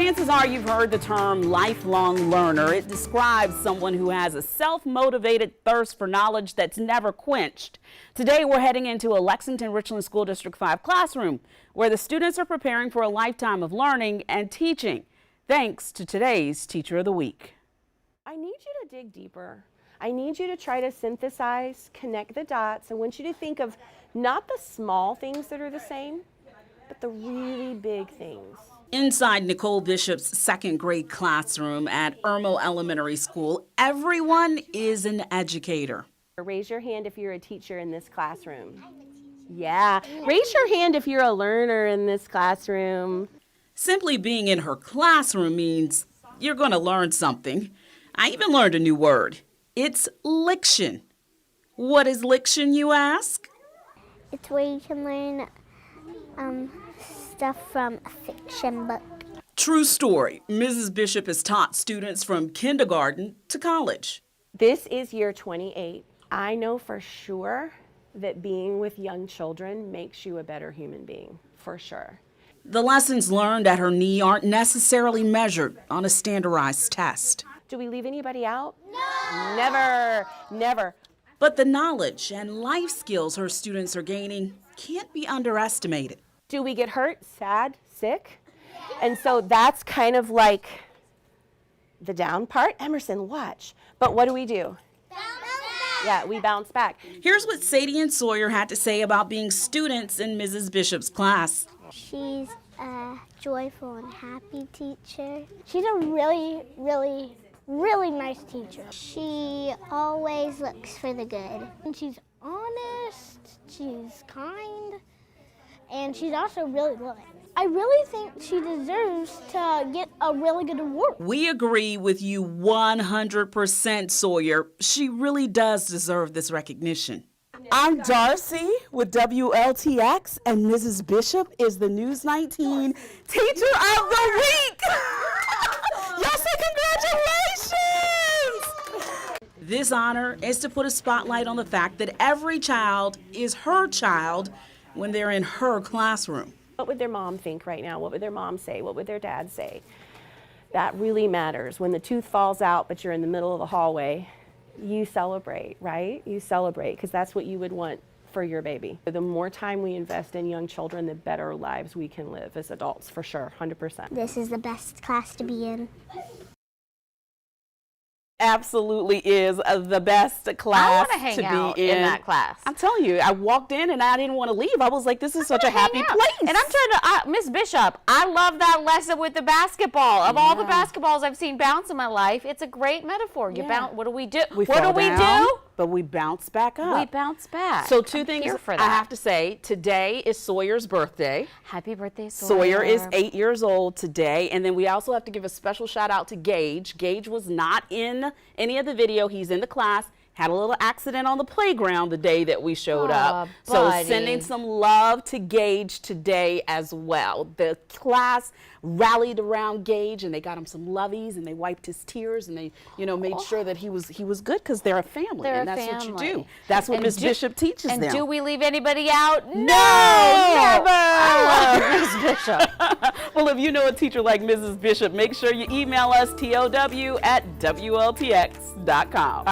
Chances are you've heard the term lifelong learner. It describes someone who has a self-motivated thirst for knowledge that's never quenched. Today we're heading into a Lexington-Richland School District 5 classroom where the students are preparing for a lifetime of learning and teaching, thanks to today's Teacher of the Week. I need you to dig deeper. I need you to try to synthesize, connect the dots. I want you to think of not the small things that are the same, but the really big things. Inside Nicole Bishop's second grade classroom at Irmo Elementary School, everyone is an educator. Raise your hand if you're a teacher in this classroom. Yeah. Raise your hand if you're a learner in this classroom. Simply being in her classroom means you're going to learn something. I even learned a new word. It's liction. What is liction, you ask? It's where you can learn stuff from a fiction book. True story. Mrs. Bishop has taught students from kindergarten to college. This is year 28. I know for sure that being with young children makes you a better human being, for sure. The lessons learned at her knee aren't necessarily measured on a standardized test. Do we leave anybody out? No! Never, never. But the knowledge and life skills her students are gaining can't be underestimated. Do we get hurt, sad, sick? And so that's kind of like the down part. Emerson, watch. But what do? Bounce back. Yeah, we bounce back. Here's what Sadie and Sawyer had to say about being students in Mrs. Bishop's class. She's a joyful and happy teacher. She's a really nice teacher. She always looks for the good. And she's honest, she's kind, and she's also really loving. I really think she deserves to get a really good award. We agree with you 100%, Sawyer. She really does deserve this recognition. I'm Darcy with WLTX, and Mrs. Bishop is the News 19 Teacher of the Week. Y'all say congratulations! This honor is to put a spotlight on the fact that every child is her child when they're in her classroom. What would their mom think right now? What would their mom say? What would their dad say? That really matters. When the tooth falls out, but you're in the middle of the hallway, you celebrate, right? You celebrate, because that's what you would want for your baby. The more time we invest in young children, the better lives we can live as adults, for sure, 100%. This is the best class to be in. Absolutely is the best class I want to hang out in that class. I'm telling you, I walked in and I didn't want to leave. I was like, this is such a happy place. And I'm trying to, Miss Bishop, I love that lesson with the basketball. Of all the basketballs I've seen bounce in my life, it's a great metaphor. You bounce. What do we do? What do we do? But we bounce back up. We bounce back. So two things I have to say. Today is Sawyer's birthday. Happy birthday, Sawyer. Sawyer is 8 years old today. And then we also have to give a special shout out to Gage. Gage was not in any of the video. He's in the class. Had a little accident on the playground the day that we showed up. So sending some love to Gage today as well. The class rallied around Gage and they got him some lovies and they wiped his tears and they, made sure that he was good because they're a family. They're and a that's family. what you do. That's what Miss Bishop teaches them. And do we leave anybody out? No, never. I love Miss Bishop. Well, if you know a teacher like Mrs. Bishop, make sure you email us TOW@WLTX.com.